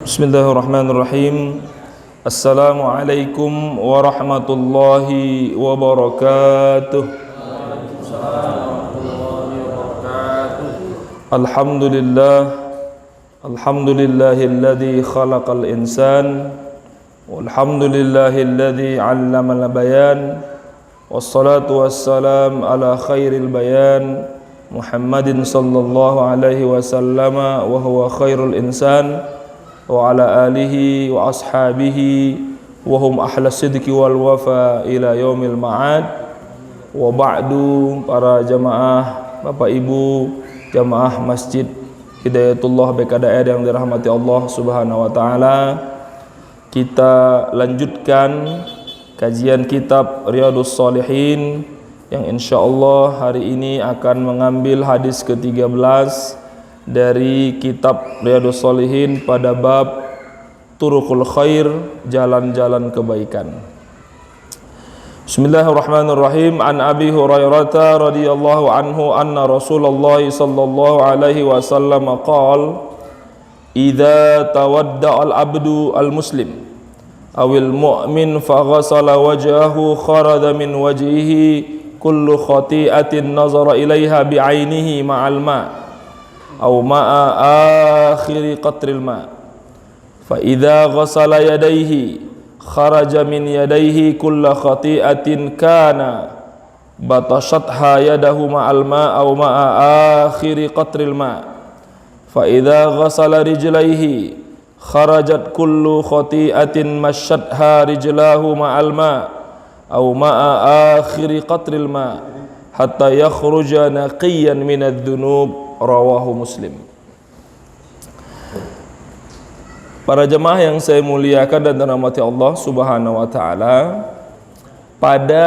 Bismillahirrahmanirrahim. Assalamualaikum warahmatullahi wabarakatuh. Alhamdulillahilladzi khalaqal insan walhamdulillahilladzi 'allamal bayan wassalatu wassalam ala khairil bayan Muhammadin sallallahu alaihi wasallama wa huwa khairul insan wa ala alihi wa ashabihi wa hum ahla sidqi wal wafa ila yaumil ma'ad. Wa ba'du, para jamaah, Bapak Ibu jamaah Masjid Hidayatullah BKDR yang dirahmati Allah Subhanahu wa taala. Kita lanjutkan kajian kitab Riyadhus Shalihin yang insyaallah hari ini akan mengambil hadis ke-13 dari kitab Riyadhus Shalihin pada bab Turuqul Khair, jalan-jalan kebaikan. Bismillahirrahmanirrahim. An Abi Hurairah radhiyallahu anhu anna Rasulullah sallallahu alaihi wasallam qala: "Idza tawadda'a al-'abdu al-muslim awil mu'min faghasala wajhahu kharaja min wajhihi kullu khati'atin nazara ilaiha bi'ainihi ma'al ma' aw ma'a akhiri qatril ma' fa idza ghasala yadayhi kharaja min yadayhi kullu khati'atin kana batashatha yadahu ma'al ma' aw ma'a akhiri qatril ma' fa idza ghasala rijlaihi kharajat kullu khati'atin mashatha rijlahu ma'al ma' aw ma'a akhiri qatril ma' hatta yakhruja naqiyan minadh dhunub. Rawahu Muslim. Para jemaah yang saya muliakan dan dirahmati Allah Subhanahu wa taala, pada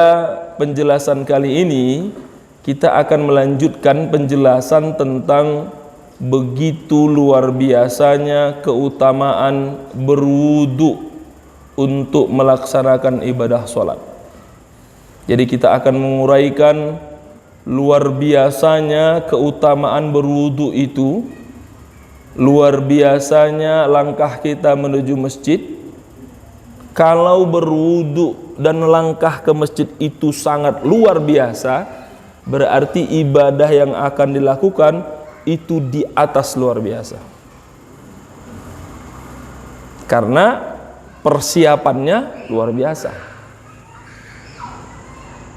penjelasan kali ini kita akan melanjutkan penjelasan tentang begitu luar biasanya keutamaan berwudu untuk melaksanakan ibadah sholat. Jadi kita akan menguraikan luar biasanya keutamaan berwudu itu, luar biasanya langkah kita menuju masjid. Kalau berwudu dan langkah ke masjid itu sangat luar biasa, berarti ibadah yang akan dilakukan itu di atas luar biasa, karena persiapannya luar biasa.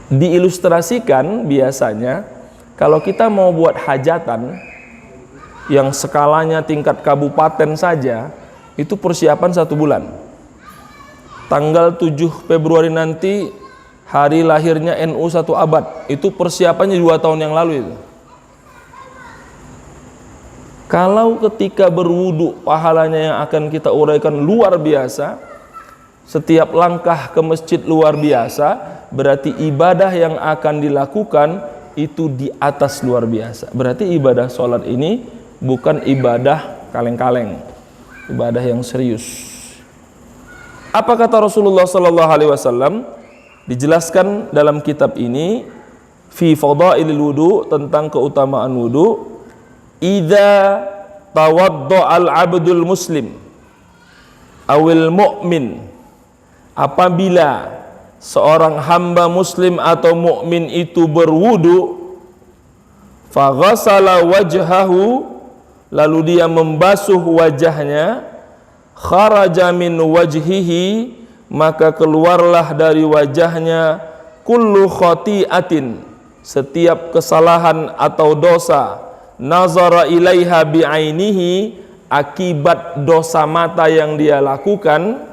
Diilustrasikan biasanya kalau kita mau buat hajatan yang skalanya tingkat kabupaten saja, itu persiapan 1 bulan. Tanggal 7 Februari nanti hari lahirnya NU 1 abad, itu persiapannya 2 tahun yang lalu itu. Kalau ketika berwudu pahalanya yang akan kita uraikan luar biasa, setiap langkah ke masjid luar biasa, berarti ibadah yang akan dilakukan itu di atas luar biasa. Berarti ibadah sholat ini bukan ibadah kaleng-kaleng, ibadah yang serius. Apa kata Rasulullah sallallahu alaihi wasallam? Dijelaskan dalam kitab ini, fi fadailil wudu, tentang keutamaan wudu. Idza tawadda'al 'abdul muslim awil mu'min, apabila seorang hamba muslim atau mukmin itu berwudu, faghasala wajhahu, lalu dia membasuh wajahnya, kharaja min wajhihi, maka keluarlah dari wajahnya kullu khati'atin, setiap kesalahan atau dosa, nazara ilaiha bi'ainihi, akibat dosa mata yang dia lakukan,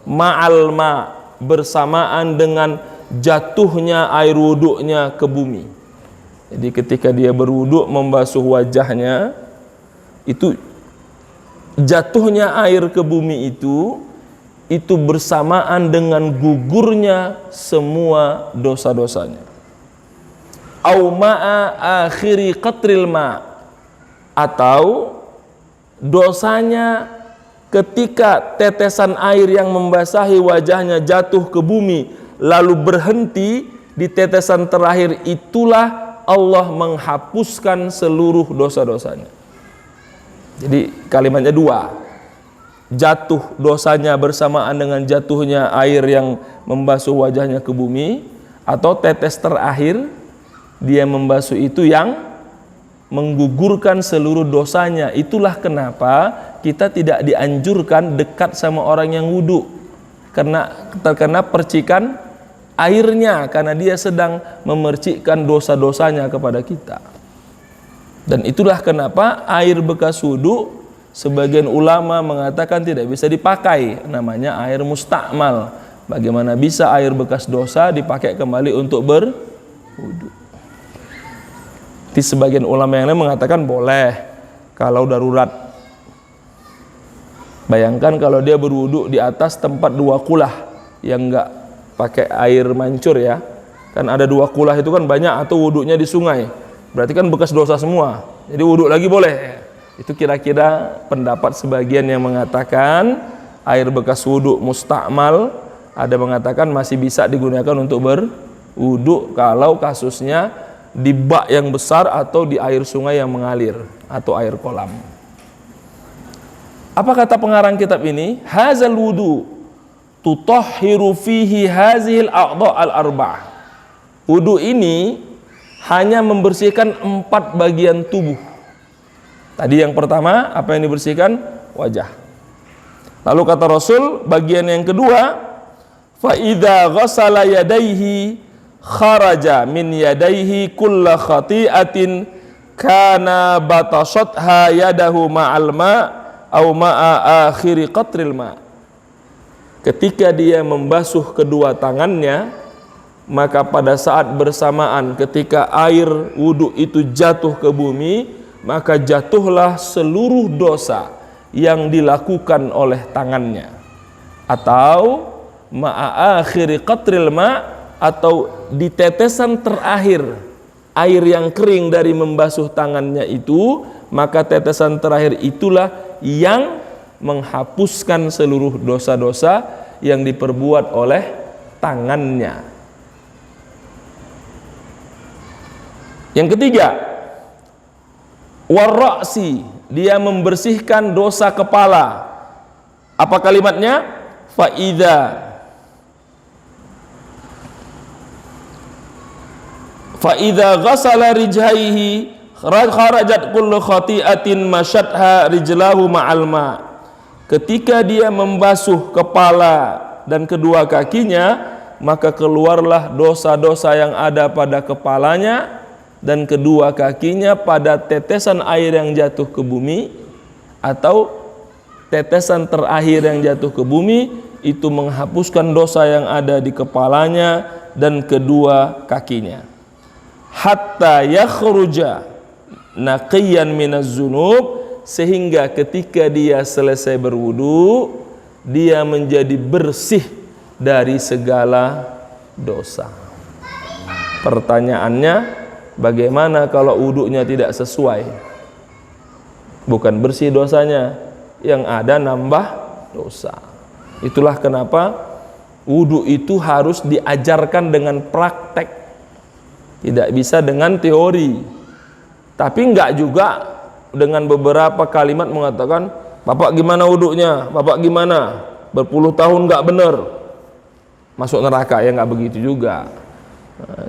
ma'al ma', bersamaan dengan jatuhnya air wuduknya ke bumi. Jadi ketika dia berwuduk membasuh wajahnya, itu jatuhnya air ke bumi itu bersamaan dengan gugurnya semua dosa-dosanya. Au ma'a akhiri qatril ma', atau dosanya ketika tetesan air yang membasahi wajahnya jatuh ke bumi lalu berhenti di tetesan terakhir, itulah Allah menghapuskan seluruh dosa-dosanya. Jadi kalimatnya 2. jatuh dosanya bersamaan dengan jatuhnya air yang membasuh wajahnya ke bumi, atau tetes terakhir dia membasuh itu yang menggugurkan seluruh dosanya. Itulah kenapa kita tidak dianjurkan dekat sama orang yang wudu karena terkena percikan airnya, karena dia sedang memercikkan dosa-dosanya kepada kita. Dan itulah kenapa air bekas wudu sebagian ulama mengatakan tidak bisa dipakai, namanya air mustakmal. Bagaimana bisa air bekas dosa dipakai kembali untuk berwudu? Di sebagian ulama yang lain mengatakan boleh kalau darurat. Bayangkan kalau dia berwudu di atas tempat 2 kulah yang enggak pakai air mancur ya. Kan ada 2 kulah itu kan banyak, atau wudunya di sungai. Berarti kan bekas dosa semua. Jadi wudu lagi boleh. Itu kira-kira pendapat sebagian yang mengatakan air bekas wudu mustakmal, ada mengatakan masih bisa digunakan untuk berwudu kalau kasusnya di bak yang besar atau di air sungai yang mengalir atau air kolam. Apa kata pengarang kitab ini? Hazal wudu tutahhiru fihi hazihil a'dha' al-arba'ah. Wudu ini hanya membersihkan 4 bagian tubuh. Tadi yang pertama apa yang dibersihkan? Wajah. Lalu kata Rasul bagian yang kedua, fa idza ghassala yadayhi kharaja min yadayhi kulla khati'atin kana batashatha yadahu ma'al ma' au ma'a akhiri qatril ma'. Ketika dia membasuh kedua tangannya, maka pada saat bersamaan ketika air wudu itu jatuh ke bumi, maka jatuhlah seluruh dosa yang dilakukan oleh tangannya, atau ma'a akhiri qatril ma', atau di tetesan terakhir air yang kering dari membasuh tangannya itu, maka tetesan terakhir itulah yang menghapuskan seluruh dosa-dosa yang diperbuat oleh tangannya. Yang ketiga, warra'si, dia membersihkan dosa kepala. Apa kalimatnya? Fa'idha ghasala rijhaihi kharajat kullu khati'atin masyadha rijlahu ma'al ma'. Ketika dia membasuh kepala dan kedua kakinya, maka keluarlah dosa-dosa yang ada pada kepalanya dan kedua kakinya pada tetesan air yang jatuh ke bumi, atau tetesan terakhir yang jatuh ke bumi itu menghapuskan dosa yang ada di kepalanya dan kedua kakinya. Hatta yakhruja naqiyan minaz zunub, sehingga ketika dia selesai berwudu dia menjadi bersih dari segala dosa. Pertanyaannya, bagaimana kalau wudunya tidak sesuai? Bukan bersih dosanya, yang ada nambah dosa. Itulah kenapa wudu itu harus diajarkan dengan praktek. Tidak bisa dengan teori. Tapi enggak juga dengan beberapa kalimat mengatakan, "Bapak gimana wudunya? Bapak gimana? Berpuluh tahun enggak benar, masuk neraka." Ya enggak begitu juga.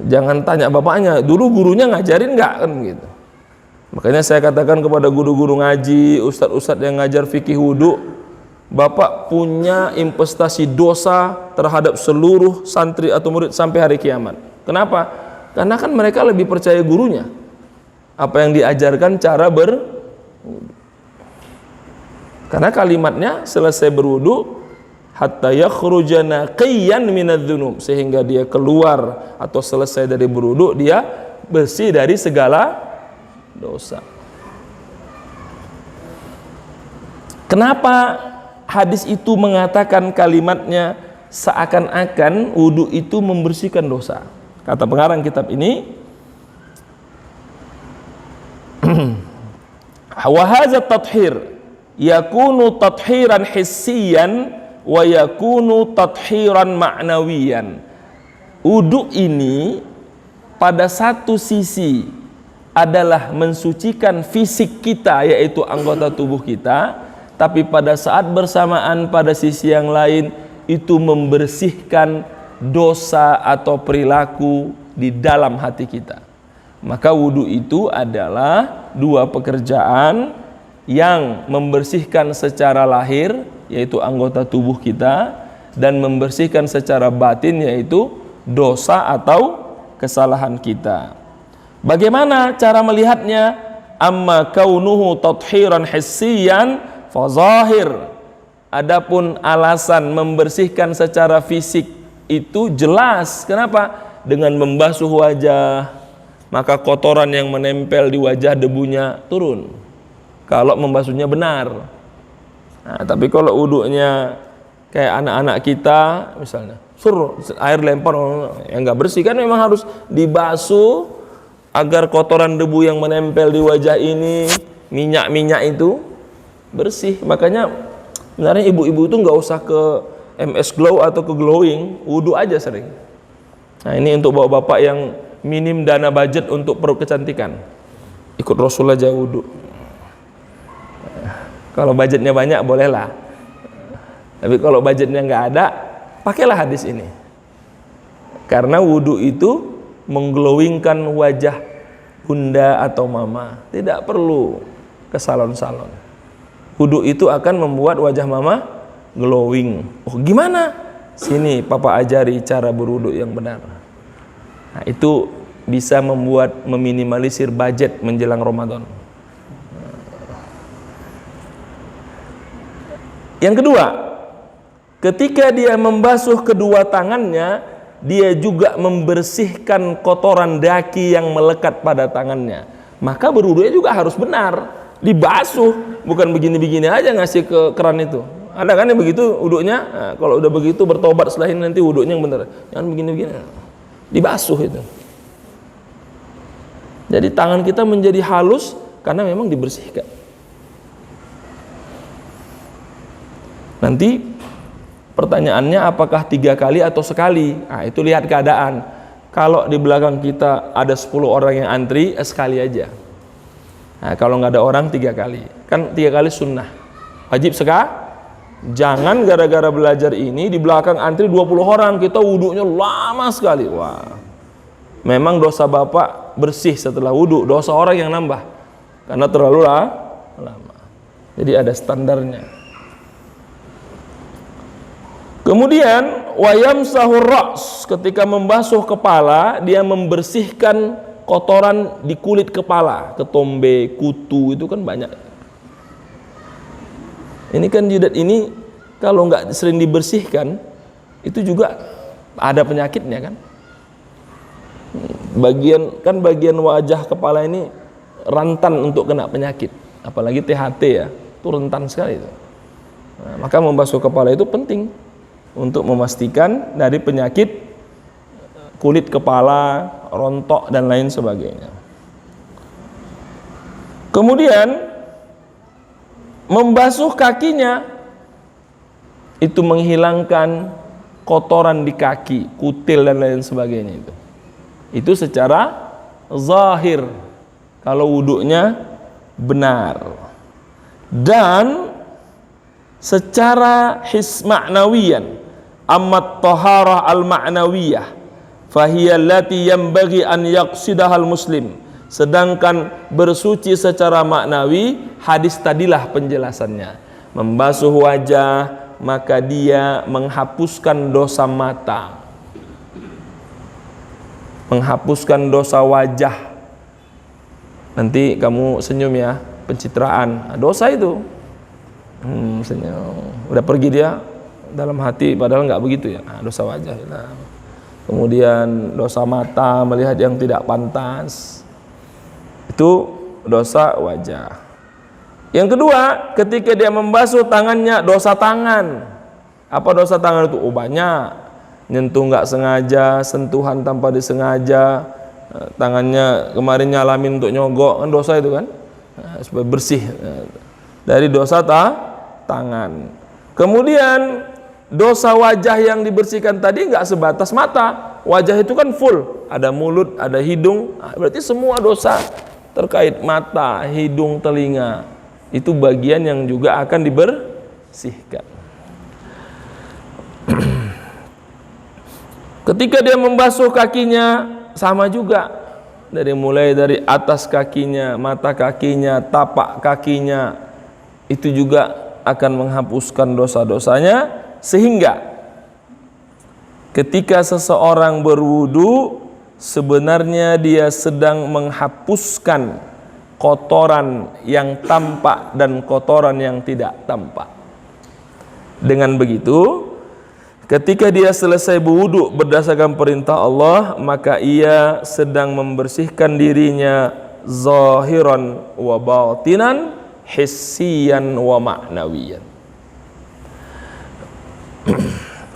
Jangan tanya bapaknya, dulu gurunya ngajarin enggak, kan gitu. Makanya saya katakan kepada guru-guru ngaji, ustadz-ustadz yang ngajar fikih wudu, bapak punya investasi dosa terhadap seluruh santri atau murid sampai hari kiamat. Kenapa? Karena kan mereka lebih percaya gurunya, apa yang diajarkan cara berwudu. Karena kalimatnya selesai berwudu, hatta yakhruja naqiyan minadz-dzunub, sehingga dia keluar atau selesai dari berwudu dia bersih dari segala dosa. Kenapa hadis itu mengatakan kalimatnya seakan-akan wudu itu membersihkan dosa? Kata pengarang kitab ini, wa hadza tathhir yakunu tathiran hissiyan wa yakunu tathiran ma'nawiyan. Wudu ini pada satu sisi adalah mensucikan fisik kita, yaitu anggota tubuh kita, tapi pada saat bersamaan pada sisi yang lain itu membersihkan dosa atau perilaku di dalam hati kita. Maka wudu itu adalah dua pekerjaan yang membersihkan secara lahir, yaitu anggota tubuh kita, dan membersihkan secara batin, yaitu dosa atau kesalahan kita. Bagaimana cara melihatnya? Amma kaunuhu tathiran hissiyan fazahir. Adapun alasan membersihkan secara fisik itu jelas. Kenapa? Dengan membasuh wajah, maka kotoran yang menempel di wajah, debunya turun kalau membasuhnya benar. Nah, tapi kalau wudunya kayak anak-anak kita misalnya, air lempar, yang nggak bersih, kan memang harus dibasuh agar kotoran debu yang menempel di wajah ini, minyak-minyak itu bersih. Makanya sebenarnya ibu-ibu itu nggak usah ke MS Glow atau ke Glowing, wudu aja sering. Nah, ini untuk bapak-bapak yang minim dana budget untuk perut kecantikan, ikut Rasul aja wudu. Kalau budgetnya banyak bolehlah, tapi kalau budgetnya nggak ada, pakailah hadis ini. Karena wudu itu mengglowingkan wajah bunda atau mama, tidak perlu ke salon-salon. Wudu itu akan membuat wajah mama glowing. Oh, gimana? Sini papa ajari cara berwudu yang benar. Nah, itu bisa meminimalisir budget menjelang Ramadan. Yang kedua, ketika dia membasuh kedua tangannya, dia juga membersihkan kotoran daki yang melekat pada tangannya. Maka berwudunya juga harus benar, dibasuh, bukan begini-begini aja ngasih ke keran itu. Ada kan yang begitu wudunya? Nah, kalau udah begitu bertobat setelah ini nanti wudunya yang benar. Jangan begini-begini, dibasuh itu. Jadi tangan kita menjadi halus karena memang dibersihkan. Nanti pertanyaannya apakah 3 kali atau sekali? Nah, itu lihat keadaan. Kalau di belakang kita ada 10 orang yang antri, sekali aja. Nah, kalau nggak ada orang 3 kali. Kan 3 kali sunnah. Wajib sekali. Jangan gara-gara belajar ini di belakang antri 20 orang, kita wudunya lama sekali. Wah. Memang dosa bapak bersih setelah wudu, dosa orang yang nambah. Karena terlalu lama. Jadi ada standarnya. Kemudian wayam sahur ra's, ketika membasuh kepala dia membersihkan kotoran di kulit kepala, ketombe, kutu, itu kan banyak. Ini kan jidat ini kalau nggak sering dibersihkan itu juga ada penyakitnya kan. Bagian wajah kepala ini rentan untuk kena penyakit, apalagi THT ya, itu rentan sekali itu. Nah, maka membasuh kepala itu penting untuk memastikan dari penyakit kulit kepala, rontok dan lain sebagainya. Kemudian membasuh kakinya itu menghilangkan kotoran di kaki, kutil dan lain sebagainya itu. Itu secara zahir kalau wudunya benar. Dan secara ma'nawiyan, amma taharah al-ma'nawiyah fahiya allati yanbaghi an yaqsidaha al-muslim. Sedangkan bersuci secara maknawi, hadis tadilah penjelasannya. Membasuh wajah, maka dia menghapuskan dosa mata, menghapuskan dosa wajah. Nanti kamu senyum ya, pencitraan, dosa itu. Senyum. Udah pergi dia dalam hati, padahal nggak begitu ya. Nah, dosa wajah. Nah. Kemudian dosa mata, melihat yang tidak pantas, itu dosa wajah. Yang kedua, ketika dia membasuh tangannya, dosa tangan. Apa dosa tangan itu? Oh, banyak. Nyentuh nggak sengaja, sentuhan tanpa disengaja, tangannya kemarin nyalamin untuk nyogok, kan dosa itu kan. Nah, supaya bersih dari dosa tangan. Kemudian dosa wajah yang dibersihkan tadi nggak sebatas mata, wajah itu kan full, ada mulut, ada hidung, berarti semua dosa terkait mata, hidung, telinga Itu bagian yang juga akan dibersihkan. Ketika dia membasuh kakinya, sama juga. Mulai dari atas kakinya, mata kakinya, tapak kakinya, itu juga akan menghapuskan dosa-dosanya. Sehingga ketika seseorang berwudu, sebenarnya dia sedang menghapuskan kotoran yang tampak dan kotoran yang tidak tampak. Dengan begitu, ketika dia selesai berwudu berdasarkan perintah Allah, maka ia sedang membersihkan dirinya zahiran wa batinan, hissiyan wa ma'nawiyan.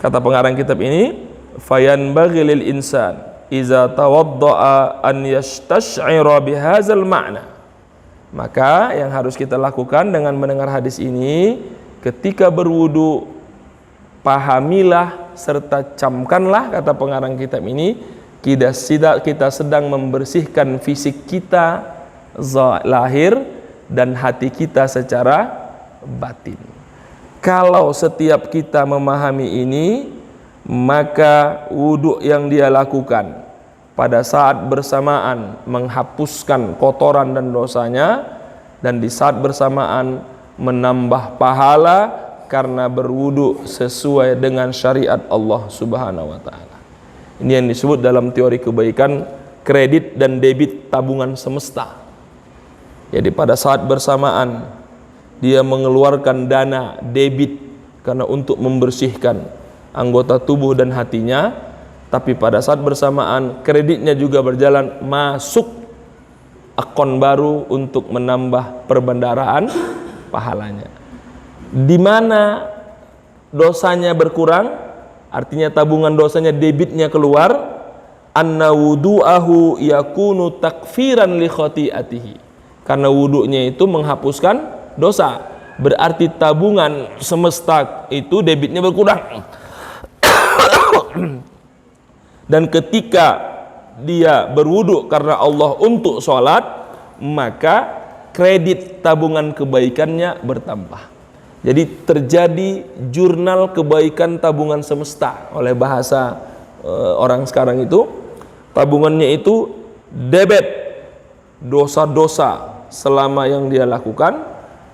Kata pengarang kitab ini, fayanbaghi lil insan iza tawadda'a an yastash'ira bihadzal ma'na. Maka yang harus kita lakukan dengan mendengar hadis ini, ketika berwudu, pahamilah serta camkanlah, kata pengarang kitab ini, kita sedang membersihkan fisik kita lahir dan hati kita secara batin. Kalau setiap kita memahami ini, maka wudu yang dia lakukan pada saat bersamaan menghapuskan kotoran dan dosanya, dan di saat bersamaan menambah pahala karena berwudu sesuai dengan syariat Allah Subhanahu wa taala. Ini yang disebut dalam teori kebaikan kredit dan debit tabungan semesta. Jadi pada saat bersamaan dia mengeluarkan dana debit karena untuk membersihkan anggota tubuh dan hatinya, tapi pada saat bersamaan kreditnya juga berjalan masuk akun baru untuk menambah perbendaharaan pahalanya. Di mana dosanya berkurang, artinya tabungan dosanya debitnya keluar, anna wudu'ahu yakunu takfiran li khati'atihi. Karena wudunya itu menghapuskan dosa, berarti tabungan semesta itu debitnya berkurang. Dan ketika dia berwudu karena Allah untuk sholat, maka kredit tabungan kebaikannya bertambah. Jadi terjadi jurnal kebaikan tabungan semesta. Oleh bahasa orang sekarang itu, tabungannya itu debit dosa-dosa selama yang dia lakukan,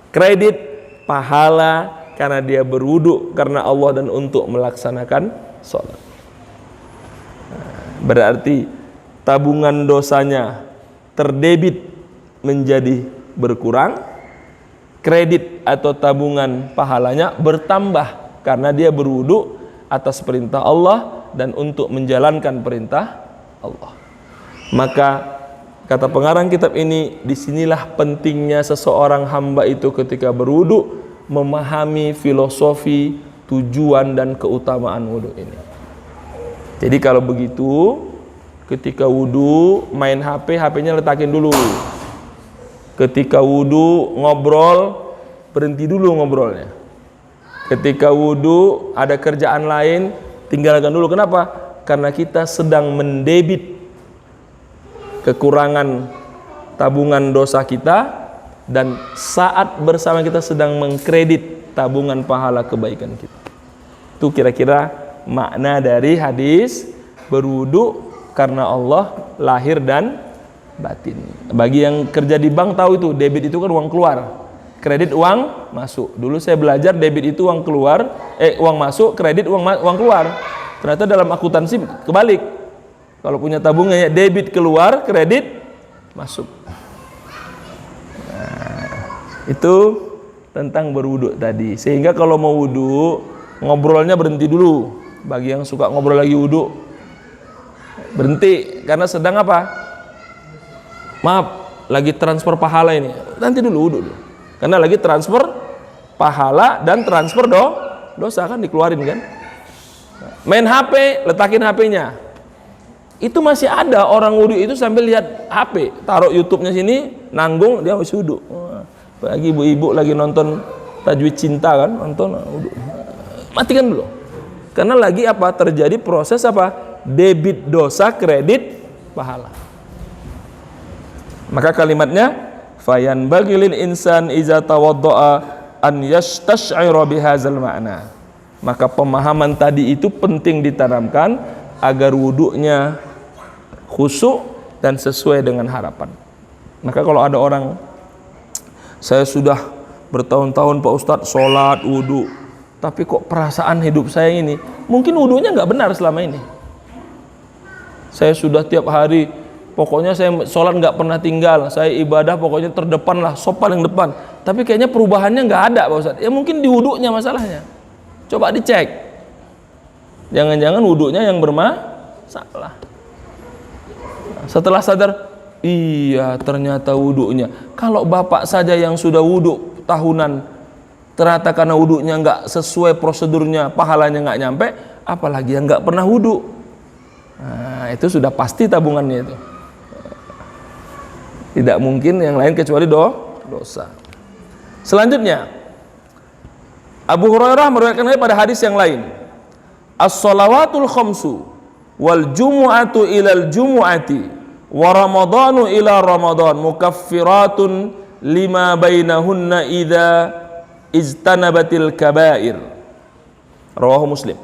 kredit pahala karena dia berwudu karena Allah dan untuk melaksanakan sholat. Berarti tabungan dosanya terdebit menjadi berkurang, kredit atau tabungan pahalanya bertambah karena dia berwudu atas perintah Allah dan untuk menjalankan perintah Allah. Maka kata pengarang kitab ini, disinilah pentingnya seseorang hamba itu ketika berwudu memahami filosofi, tujuan dan keutamaan wudu ini. Jadi kalau begitu, ketika wudu main HP, HP-nya letakin dulu. Ketika wudu ngobrol, berhenti dulu ngobrolnya. Ketika wudu ada kerjaan lain, tinggalkan dulu. Kenapa? Karena kita sedang mendebit kekurangan tabungan dosa kita, dan saat bersama kita sedang mengkredit tabungan pahala kebaikan kita. Itu kira-kira makna dari hadis berwudu karena Allah lahir dan batin. Bagi yang kerja di bank tahu itu, debit itu kan uang keluar, kredit uang masuk. Dulu saya belajar debit itu uang keluar, uang masuk, kredit uang keluar. Ternyata dalam akuntansi kebalik. Kalau punya tabungannya debit keluar, kredit masuk. Nah, itu tentang berwudu tadi. Sehingga kalau mau wudu, ngobrolnya berhenti dulu. Bagi yang suka ngobrol lagi wudu, berhenti karena sedang apa? Maaf, lagi transfer pahala ini. Nanti dulu wudu dulu. Karena lagi transfer pahala dan transfer dosa kan dikeluarin kan. Main HP, letakin HP-nya. Itu masih ada orang wudu itu sambil lihat HP, taruh YouTube-nya sini, nanggung, dia masih wudu. Lagi ibu-ibu lagi nonton Tajwid Cinta kan, nonton wudu. Matikan dulu. Karena lagi apa? Terjadi proses apa? Debit dosa, kredit pahala. Maka kalimatnya fayanbaghi lil insan iza tawadda'a an yastash'ira bihadzal ma'na. Maka pemahaman tadi itu penting ditanamkan agar wudunya khusyuk dan sesuai dengan harapan. Maka kalau ada orang, saya sudah bertahun-tahun Pak Ustadz sholat, wudu, tapi kok perasaan hidup saya ini, mungkin wudunya nggak benar selama ini. Saya sudah tiap hari, pokoknya saya sholat nggak pernah tinggal, saya ibadah pokoknya terdepan lah, sop paling depan, tapi kayaknya perubahannya nggak ada Pak Ustadz. Ya mungkin di wudunya masalahnya. Coba dicek, jangan-jangan wudunya yang bermasalah. Setelah sadar, iya ternyata wudunya. Kalau bapak saja yang sudah wudu tahunan, ternyata karena wudunya nggak sesuai prosedurnya, pahalanya nggak nyampe, apalagi yang nggak pernah wudu. Nah, itu sudah pasti tabungannya itu. Tidak mungkin yang lain kecuali dosa. Selanjutnya, Abu Hurairah meriwayatkan pada hadis yang lain, as-shalawatul khamsu wal jumu'atu ilal jumu'ati wa ramadhanu ila ramadhan mukaffiratun lima bainahunna idza ijtanabatil kaba'ir. Rawahu Muslim.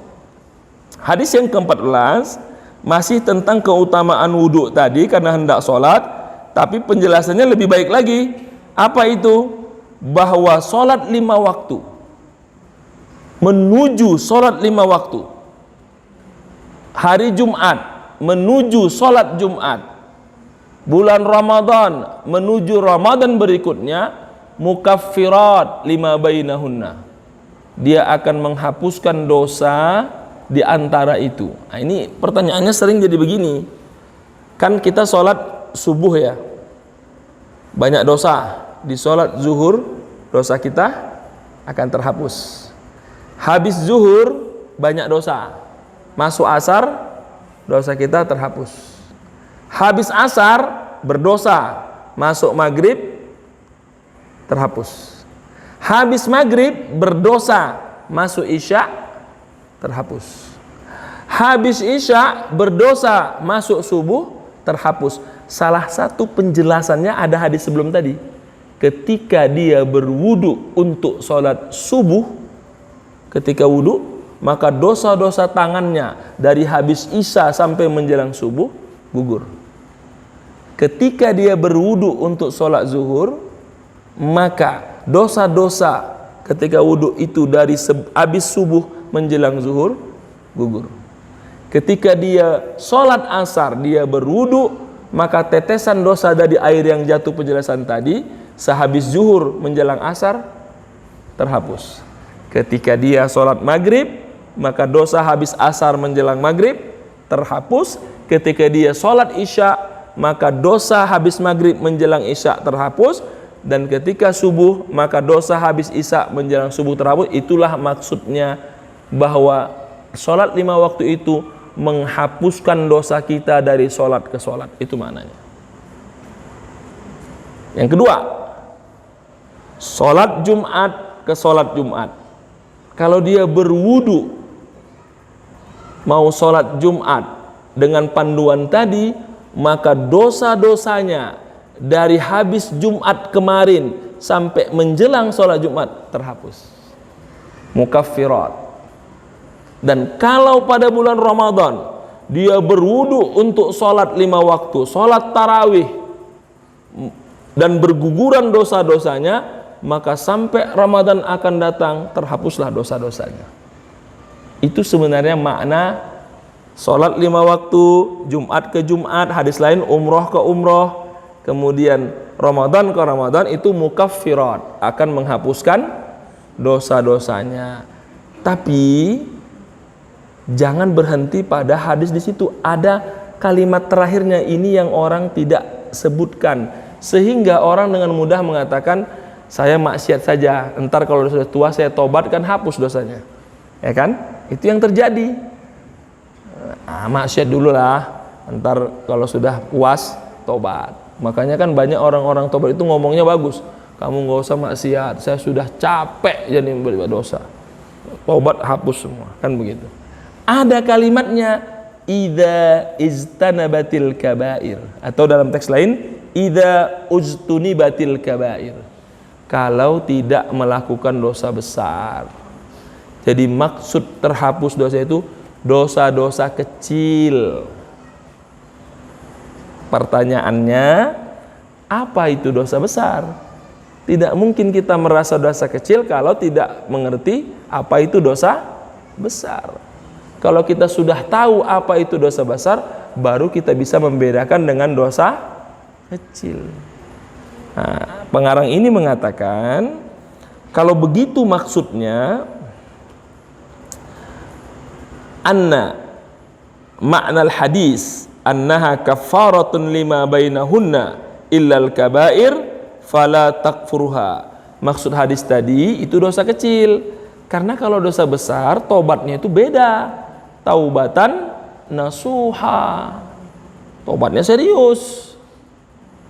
Hadis yang ke-14 masih tentang keutamaan wudu tadi karena hendak sholat, tapi penjelasannya lebih baik lagi. Apa itu? Bahwa sholat 5 waktu, menuju sholat 5 waktu, hari Jumat menuju sholat Jumat, bulan Ramadan menuju Ramadan berikutnya, mukaffirat lima bainahunna, dia akan menghapuskan dosa di antara itu. Nah, ini pertanyaannya sering jadi begini, kan kita sholat subuh ya, banyak dosa. Di sholat zuhur dosa kita akan terhapus. Habis zuhur banyak dosa, masuk asar dosa kita terhapus. Habis asar berdosa, masuk maghrib terhapus. Habis maghrib berdosa, masuk isya terhapus. Habis isya berdosa, masuk subuh terhapus. Salah satu penjelasannya ada hadis sebelum tadi. Ketika dia berwudu untuk sholat subuh, ketika wudu, maka dosa-dosa tangannya dari habis isya sampai menjelang subuh gugur. Ketika dia berwudu untuk sholat zuhur, maka dosa-dosa ketika wudu itu dari habis subuh menjelang zuhur gugur. Ketika dia sholat asar, dia berwudu, maka tetesan dosa dari air yang jatuh penjelasan tadi sehabis zuhur menjelang asar terhapus. Ketika dia sholat maghrib, maka dosa habis asar menjelang maghrib terhapus. Ketika dia sholat isya, maka dosa habis maghrib menjelang isya terhapus. Dan ketika subuh, maka dosa habis isya menjelang subuh terhapus. Itulah maksudnya bahwa sholat 5 waktu itu menghapuskan dosa kita dari sholat ke sholat. Itu maknanya. Yang kedua, sholat Jumat ke sholat Jumat. Kalau dia berwudu mau sholat Jumat dengan panduan tadi, maka dosa-dosanya dari habis Jumat kemarin sampai menjelang sholat Jumat terhapus. Mukaffirat. Dan kalau pada bulan Ramadan dia berwudu untuk sholat 5 waktu, sholat tarawih, dan berguguran dosa-dosanya, maka sampai Ramadan akan datang terhapuslah dosa-dosanya. Itu sebenarnya makna sholat 5 waktu, Jumat ke Jumat, hadis lain umroh ke umroh, kemudian Ramadan ke Ramadan, itu mukaffirat, akan menghapuskan dosa-dosanya. Tapi jangan berhenti pada hadis di situ. Ada kalimat terakhirnya ini yang orang tidak sebutkan, sehingga orang dengan mudah mengatakan, saya maksiat saja, entar kalau sudah tua saya tobat kan hapus dosanya, ya kan? Itu yang terjadi. Maksiat dulu lah, entar kalau sudah puas tobat. Makanya kan banyak orang-orang tobat itu ngomongnya bagus, kamu nggak usah maksiat, saya sudah capek jadi berbuat dosa, tobat hapus semua, kan begitu. Ada kalimatnya, idza ijtanabatil kabair, atau dalam teks lain, idza ujtunibatil kabair, kalau tidak melakukan dosa besar. Jadi maksud terhapus dosa itu dosa-dosa kecil. Pertanyaannya, apa itu dosa besar? Tidak mungkin kita merasa dosa kecil kalau tidak mengerti apa itu dosa besar. Kalau kita sudah tahu apa itu dosa besar, baru kita bisa membedakan dengan dosa kecil. Nah, pengarang ini mengatakan, kalau begitu maksudnya, anna ma'nal hadis annaha kafaratun lima bainahunna illal kabair fala takfurha. Maksud hadis tadi itu dosa kecil, karena kalau dosa besar tobatnya itu beda, taubatan nasuha, tobatnya serius,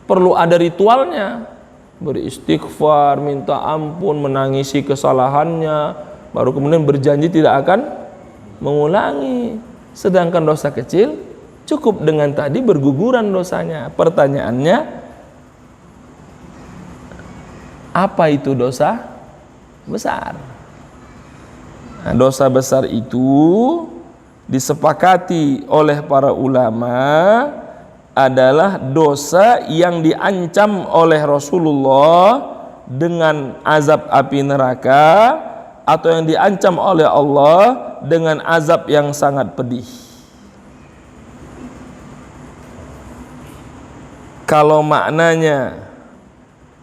perlu ada ritualnya, beristighfar, minta ampun, menangisi kesalahannya, baru kemudian berjanji tidak akan mengulangi. Sedangkan dosa kecil cukup dengan tadi berguguran dosanya. Pertanyaannya, apa itu dosa besar? Nah, dosa besar itu disepakati oleh para ulama adalah dosa yang diancam oleh Rasulullah dengan azab api neraka, atau yang diancam oleh Allah dengan azab yang sangat pedih. Kalau maknanya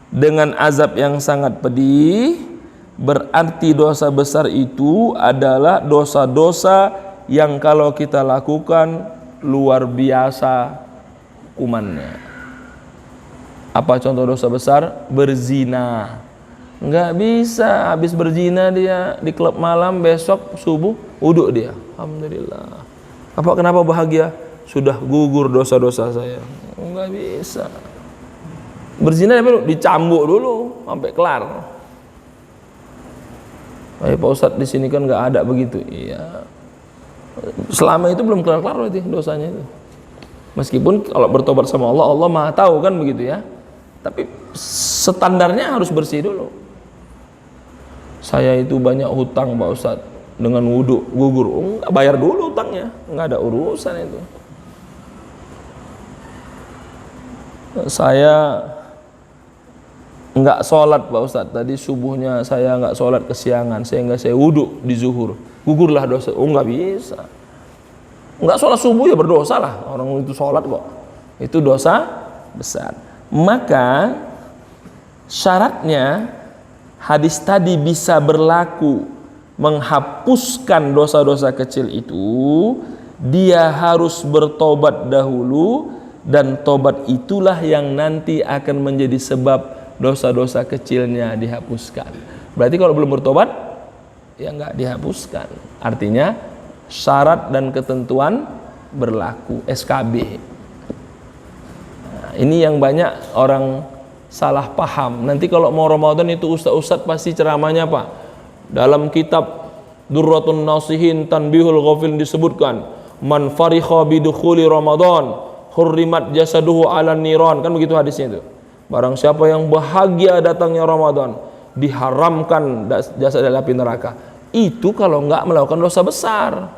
dengan azab yang sangat pedih, berarti dosa besar itu adalah dosa-dosa yang kalau kita lakukan luar biasa hukumannya. Apa contoh dosa besar? Berzina. Nggak bisa, habis berzina dia di klub malam, besok subuh wudhu dia, alhamdulillah. Kenapa bahagia? Sudah gugur dosa-dosa saya. Nggak bisa. Berzina dicambuk dulu sampai kelar. Pak Ustadz, di sini kan nggak ada begitu. Iya. Selama itu belum kelar-kelar berarti dosanya itu. Meskipun kalau bertobat sama Allah, Allah Maha tahu kan begitu ya. Tapi standarnya harus bersih dulu. Saya itu banyak hutang Pak Ustadz, dengan wudhu gugur. Enggak, bayar dulu hutangnya, nggak ada urusan itu. Saya nggak sholat Pak Ustadz, tadi subuhnya saya nggak sholat kesiangan, sehingga saya wudhu di zuhur, gugurlah dosa. Nggak bisa. Nggak sholat subuh ya berdosa lah, orang itu sholat kok. Itu dosa besar. Maka syaratnya hadis tadi bisa berlaku menghapuskan dosa-dosa kecil itu, dia harus bertobat dahulu, dan tobat itulah yang nanti akan menjadi sebab dosa-dosa kecilnya dihapuskan. Berarti kalau belum bertobat ya nggak dihapuskan. Artinya syarat dan ketentuan berlaku, SKB. Nah, ini yang banyak orang salah paham. Nanti kalau mau Ramadan itu ustaz-ustaz pasti ceramahnya apa? Dalam kitab Durratun Nasihin Tanbihul Ghafil disebutkan, man farikha bidukhuli Ramadan hurrimat jasaduhu ala niran, kan begitu hadisnya itu. Barang siapa yang bahagia datangnya Ramadan, diharamkan jasad dari api neraka. Itu kalau enggak melakukan dosa besar.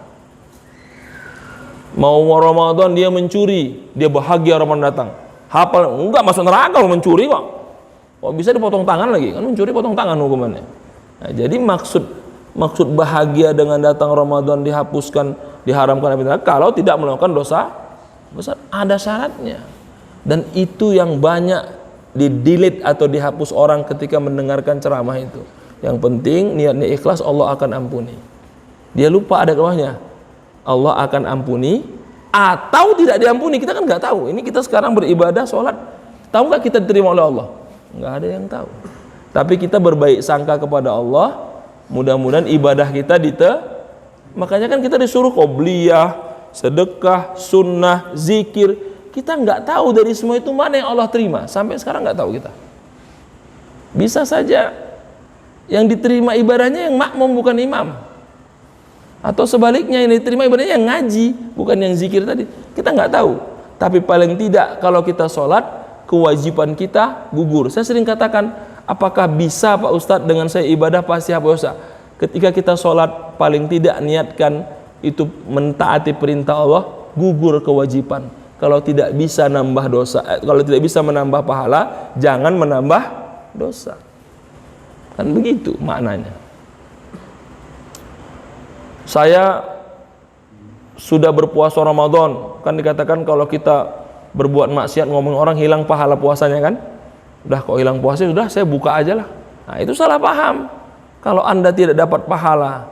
Mau Ramadan dia mencuri, dia bahagia Ramadan datang. Hafal, enggak masuk neraka lo mencuri kok. Kok bisa dipotong tangan lagi? Kan mencuri potong tangan hukumannya. Nah, jadi maksud bahagia dengan datang Ramadan dihapuskan, diharamkan api neraka kalau tidak melakukan dosa besar. Ada syaratnya. Dan itu yang banyak di-delete atau dihapus orang ketika mendengarkan ceramah itu. Yang penting niatnya ikhlas, Allah akan ampuni. Dia lupa ada bawahnya, Allah akan ampuni atau tidak diampuni, kita kan nggak tahu. Ini kita sekarang beribadah, sholat, tahu nggak kita diterima oleh Allah? Nggak ada yang tahu. Tapi kita berbaik sangka kepada Allah, mudah-mudahan ibadah kita makanya kan kita disuruh qobliyah, sedekah, sunnah, zikir. Kita nggak tahu dari semua itu mana yang Allah terima. Sampai sekarang nggak tahu kita. Bisa saja yang diterima ibadahnya yang makmum bukan imam, atau sebaliknya yang diterima ibadahnya yang ngaji bukan yang zikir tadi. Kita nggak tahu. Tapi paling tidak kalau kita sholat, kewajiban kita gugur. Saya sering katakan, apakah bisa Pak Ustadz dengan saya ibadah pasti hapus dosa? Ketika kita sholat paling tidak niatkan itu mentaati perintah Allah, gugur kewajiban. Kalau tidak bisa nambah dosa, kalau tidak bisa menambah pahala, jangan menambah dosa. Kan begitu maknanya. Saya sudah berpuasa Ramadan, kan dikatakan kalau kita berbuat maksiat ngomong orang hilang pahala puasanya kan? Udah kok hilang puasa, sudah saya buka aja lah. Nah, itu salah paham. Kalau Anda tidak dapat pahala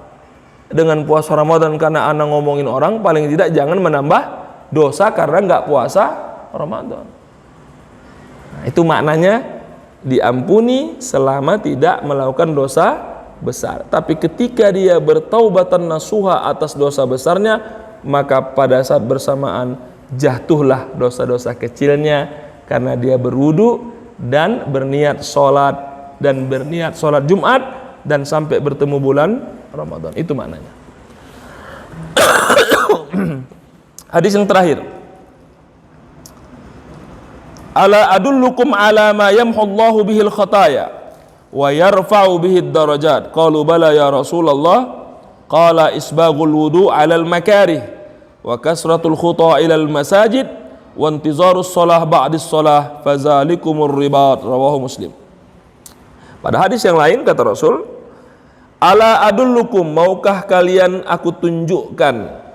dengan puasa Ramadan karena Anda ngomongin orang, paling tidak jangan menambah dosa karena nggak puasa Ramadan. Nah, itu maknanya diampuni selama tidak melakukan dosa besar. Tapi ketika dia bertaubatan nasuha atas dosa besarnya, maka pada saat bersamaan jatuhlah dosa-dosa kecilnya karena dia berwudu dan berniat sholat dan berniat sholat Jumat dan sampai bertemu bulan Ramadan. Itu maknanya. Hadis yang terakhir. Ala adullukum ala ma yamhullahu bihil khataya wa yarfa'u bihid darajat. Qalu bala ya Rasulullah. Qala isbaghul wudu' 'alal makarih wa kasratul khuta' ilal masajid wa intizarus shalah ba'dis shalah fazalikumur ribat. Rawahu Muslim. Pada hadis yang lain kata Rasul, ala adullukum, maukah kalian aku tunjukkan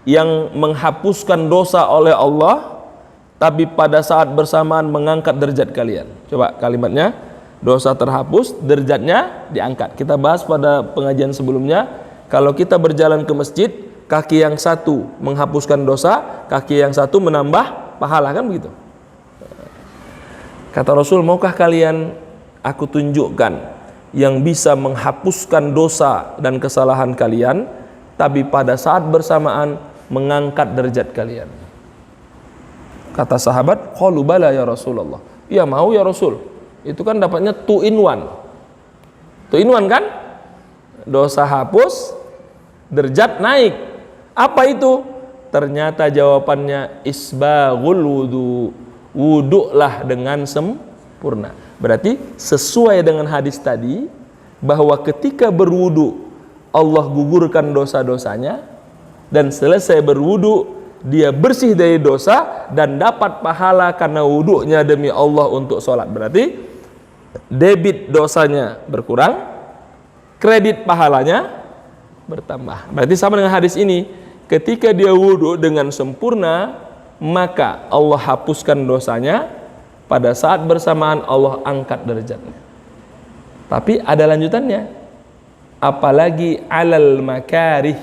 yang menghapuskan dosa oleh Allah tapi pada saat bersamaan mengangkat derajat kalian. Coba kalimatnya, dosa terhapus, derajatnya diangkat. Kita bahas pada pengajian sebelumnya, kalau kita berjalan ke masjid, kaki yang satu menghapuskan dosa, kaki yang satu menambah pahala, kan begitu. Kata Rasul, maukah kalian aku tunjukkan yang bisa menghapuskan dosa dan kesalahan kalian tapi pada saat bersamaan mengangkat derajat kalian. Kata sahabat, qalu bala ya Rasulullah. Ya mau ya Rasul. Itu kan dapatnya 2 in 1. 2 in 1 kan? Dosa hapus, derajat naik. Apa itu? Ternyata jawabannya isbaghul wudu. Wudulah dengan sempurna. Berarti sesuai dengan hadis tadi bahwa ketika berwudu Allah gugurkan dosa-dosanya, dan selesai berwudu dia bersih dari dosa dan dapat pahala karena wudunya demi Allah untuk sholat. Berarti debit dosanya berkurang, kredit pahalanya bertambah. Berarti sama dengan hadis ini, ketika dia wudu dengan sempurna maka Allah hapuskan dosanya, pada saat bersamaan Allah angkat derajatnya. Tapi ada lanjutannya, apalagi alal makarih,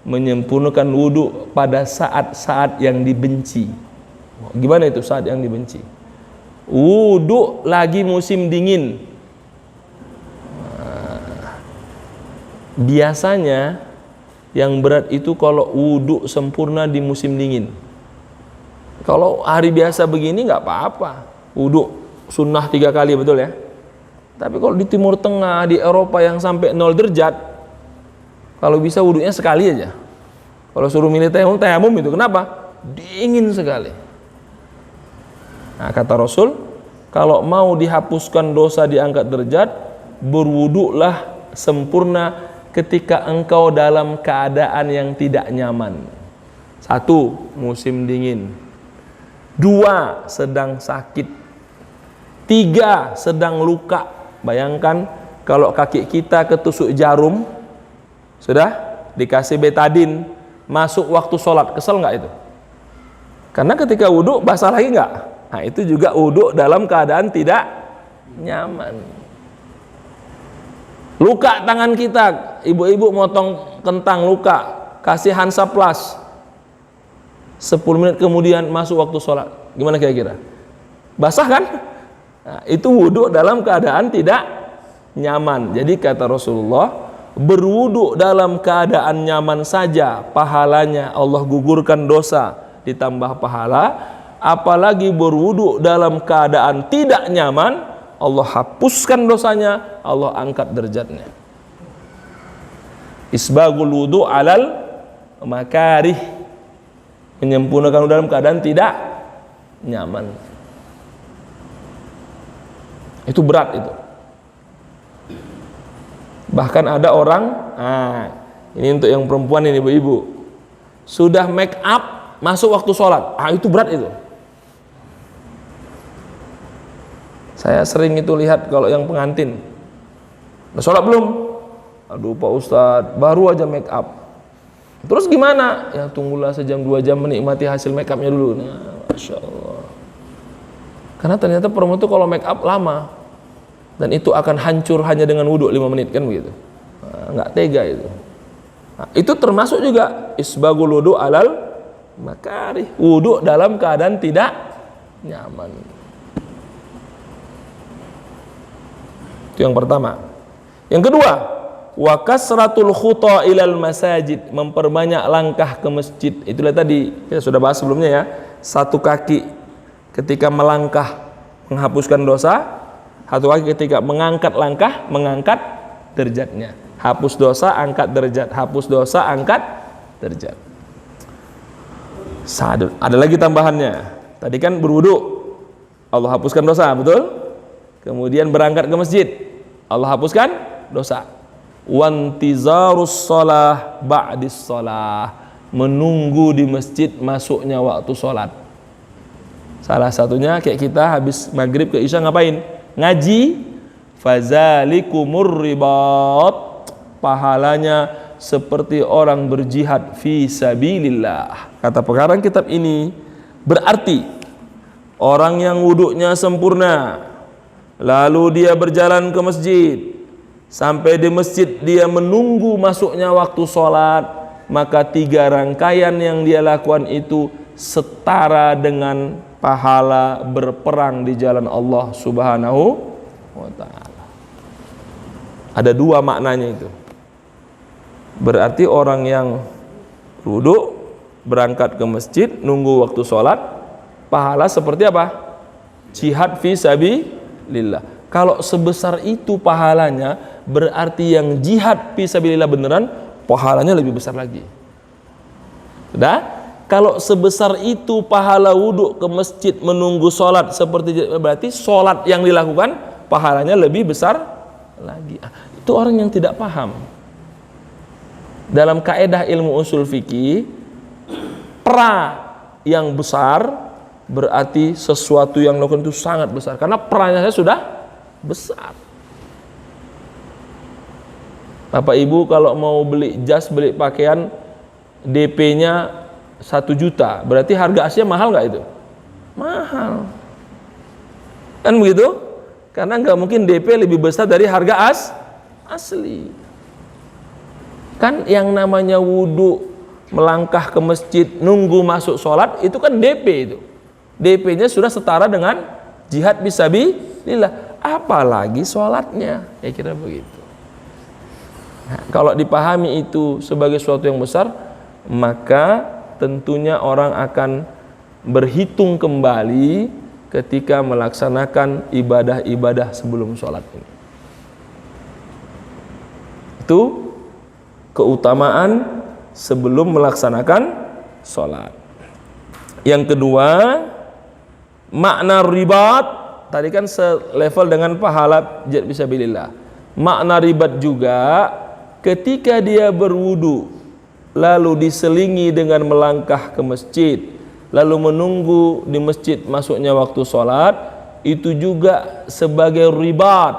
menyempurnakan wudu pada saat-saat yang dibenci. Gimana itu saat yang dibenci? Wudu lagi musim dingin. Biasanya yang berat itu kalau wudu sempurna di musim dingin. Kalau hari biasa begini nggak apa-apa. Wudu sunnah 3 kali, betul ya. Tapi kalau di Timur Tengah, di Eropa yang sampai 0 derajat, kalau bisa wudunya sekali aja. Kalau suruh milih tayamum itu kenapa? Dingin sekali. Nah, kata Rasul, kalau mau dihapuskan dosa, diangkat derajat, berwudulah sempurna ketika engkau dalam keadaan yang tidak nyaman. 1, musim dingin. 2, sedang sakit. 3, sedang luka. Bayangkan kalau kaki kita ketusuk jarum, sudah dikasih betadin, masuk waktu sholat, kesel nggak itu? Karena ketika wudhu basah lagi nggak? Nah, itu juga wudhu dalam keadaan tidak nyaman. Luka tangan kita, ibu-ibu motong kentang luka, kasih Hansaplast, 10 menit kemudian masuk waktu sholat, gimana kira-kira? Basah kan? Nah, itu wudhu dalam keadaan tidak nyaman. Jadi kata Rasulullah, berwudu dalam keadaan nyaman saja pahalanya Allah gugurkan dosa ditambah pahala, apalagi berwudu dalam keadaan tidak nyaman Allah hapuskan dosanya, Allah angkat derajatnya. Isbaghul wudu alal makarih, menyempurnakan dalam keadaan tidak nyaman. Itu berat itu. Bahkan ada orang, ini untuk yang perempuan ini ibu-ibu, sudah make up masuk waktu sholat, itu berat itu. Saya sering itu lihat kalau yang pengantin, udah sholat belum? Aduh Pak Ustadz, baru aja make up. Terus gimana? Ya tunggulah sejam 2 jam menikmati hasil make upnya dulu. Nah, Masya Allah. Karena ternyata perempuan itu kalau make up lama, dan itu akan hancur hanya dengan wudhu 5 menit kan begitu. Nggak tega itu. Nah, itu termasuk juga isbagul wudhu alal makarih, wudhu dalam keadaan tidak nyaman. Itu yang pertama. Yang kedua, wa kasratul khuta ilal masajid, memperbanyak langkah ke masjid. Itulah tadi kita sudah bahas sebelumnya ya. Satu kaki ketika melangkah menghapuskan dosa, satu kaki ketika mengangkat langkah mengangkat derajatnya. Hapus dosa angkat derajat, hapus dosa angkat derajat. Ada lagi tambahannya. Tadi kan berwudu, Allah hapuskan dosa, betul? Kemudian berangkat ke masjid, Allah hapuskan dosa. Wantizarus shalah ba'dis shalah, menunggu di masjid masuknya waktu sholat. Salah satunya kayak kita habis maghrib ke isya ngapain? Ngaji. Fazalikumur ribat, pahalanya seperti orang berjihad fi sabilillah. Kata pengarang kitab ini, berarti orang yang wuduknya sempurna, lalu dia berjalan ke masjid, sampai di masjid dia menunggu masuknya waktu sholat, maka 3 rangkaian yang dia lakukan itu setara dengan pahala berperang di jalan Allah Subhanahu wa ta'ala. Ada 2 maknanya itu. Berarti orang yang wudhu, berangkat ke masjid, nunggu waktu sholat, pahala seperti apa? Jihad fi sabilillah. Kalau sebesar itu pahalanya, berarti yang jihad fi sabilillah beneran, pahalanya lebih besar lagi. Sudah? Kalau sebesar itu pahala wudhu ke masjid menunggu sholat, berarti sholat yang dilakukan pahalanya lebih besar lagi. Itu orang yang tidak paham. Dalam kaedah ilmu usul fikih, pra yang besar berarti sesuatu yang dilakukan itu sangat besar, karena peranya saya sudah besar. Bapak Ibu kalau mau beli jas, beli pakaian, DP-nya 1 juta, berarti harga aslinya mahal nggak itu? Mahal. Kan begitu? Karena nggak mungkin DP lebih besar dari harga asli. Kan yang namanya wudhu, melangkah ke masjid, nunggu masuk sholat, itu kan DP itu. DP-nya sudah setara dengan jihad fisabilillah. Apalagi sholatnya, ya kira begitu. Nah, kalau dipahami itu sebagai sesuatu yang besar, maka tentunya orang akan berhitung kembali ketika melaksanakan ibadah-ibadah sebelum sholat ini. Itu keutamaan sebelum melaksanakan sholat. Yang kedua, makna ribat, tadi kan selevel dengan pahala jihad fisabilillah. Makna ribat juga ketika dia berwudu lalu diselingi dengan melangkah ke masjid, lalu menunggu di masjid masuknya waktu sholat, itu juga sebagai ribat,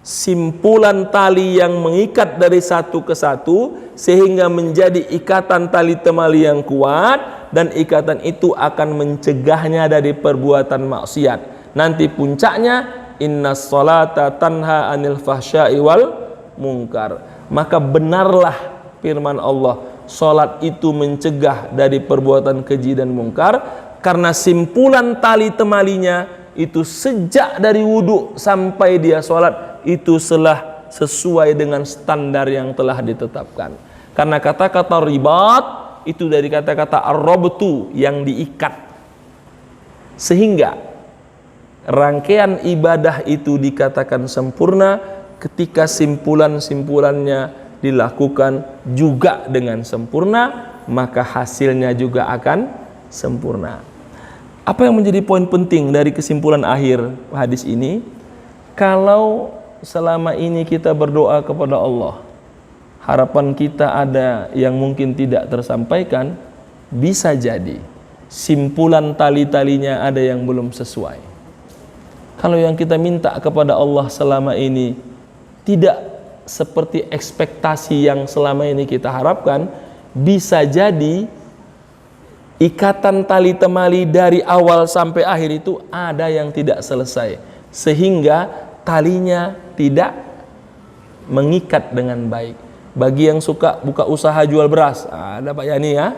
simpulan tali yang mengikat dari satu ke satu sehingga menjadi ikatan tali temali yang kuat, dan ikatan itu akan mencegahnya dari perbuatan maksiat. Nanti puncaknya, innas sholata tanha anil fahsya'i wal munkar. Maka benarlah firman Allah, sholat itu mencegah dari perbuatan keji dan mungkar, karena simpulan tali temalinya itu sejak dari wudhu sampai dia sholat itu sesuai dengan standar yang telah ditetapkan. Karena kata-kata ribat itu dari kata-kata ar-rabtu, yang diikat, sehingga rangkaian ibadah itu dikatakan sempurna ketika simpulan-simpulannya dilakukan juga dengan sempurna, maka hasilnya juga akan sempurna. Apa yang menjadi poin penting dari kesimpulan akhir hadis ini? Kalau selama ini kita berdoa kepada Allah, harapan kita ada yang mungkin tidak tersampaikan, bisa jadi simpulan tali-talinya ada yang belum sesuai. Kalau yang kita minta kepada Allah selama ini tidak seperti ekspektasi yang selama ini kita harapkan, bisa jadi ikatan tali temali dari awal sampai akhir itu ada yang tidak selesai, sehingga talinya tidak mengikat dengan baik. Bagi yang suka buka usaha jual beras, ada Pak Yani ya,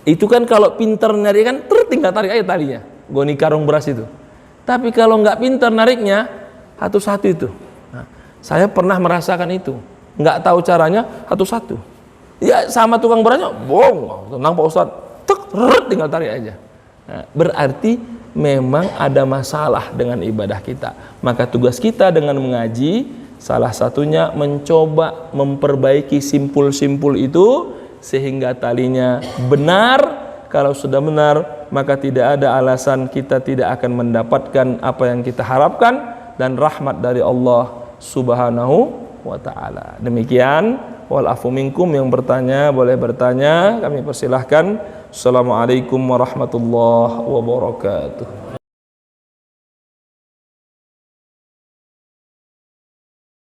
itu kan kalau pinter nyari kan tinggal tarik aja talinya, goni karung beras itu. Tapi kalau nggak pinter nariknya, satu-satu itu. Nah, saya pernah merasakan itu, nggak tahu caranya satu-satu. Ya sama tukang berasnya, bohong, tenang Pak Ustadz, tinggal tarik aja. Nah, berarti memang ada masalah dengan ibadah kita. Maka tugas kita dengan mengaji, salah satunya mencoba memperbaiki simpul-simpul itu sehingga talinya benar. Kalau sudah benar, maka tidak ada alasan kita tidak akan mendapatkan apa yang kita harapkan dan rahmat dari Allah Subhanahu wa ta'ala. Demikian, wal afu minkum, yang bertanya boleh bertanya, kami persilahkan. Assalamualaikum warahmatullahi wabarakatuh.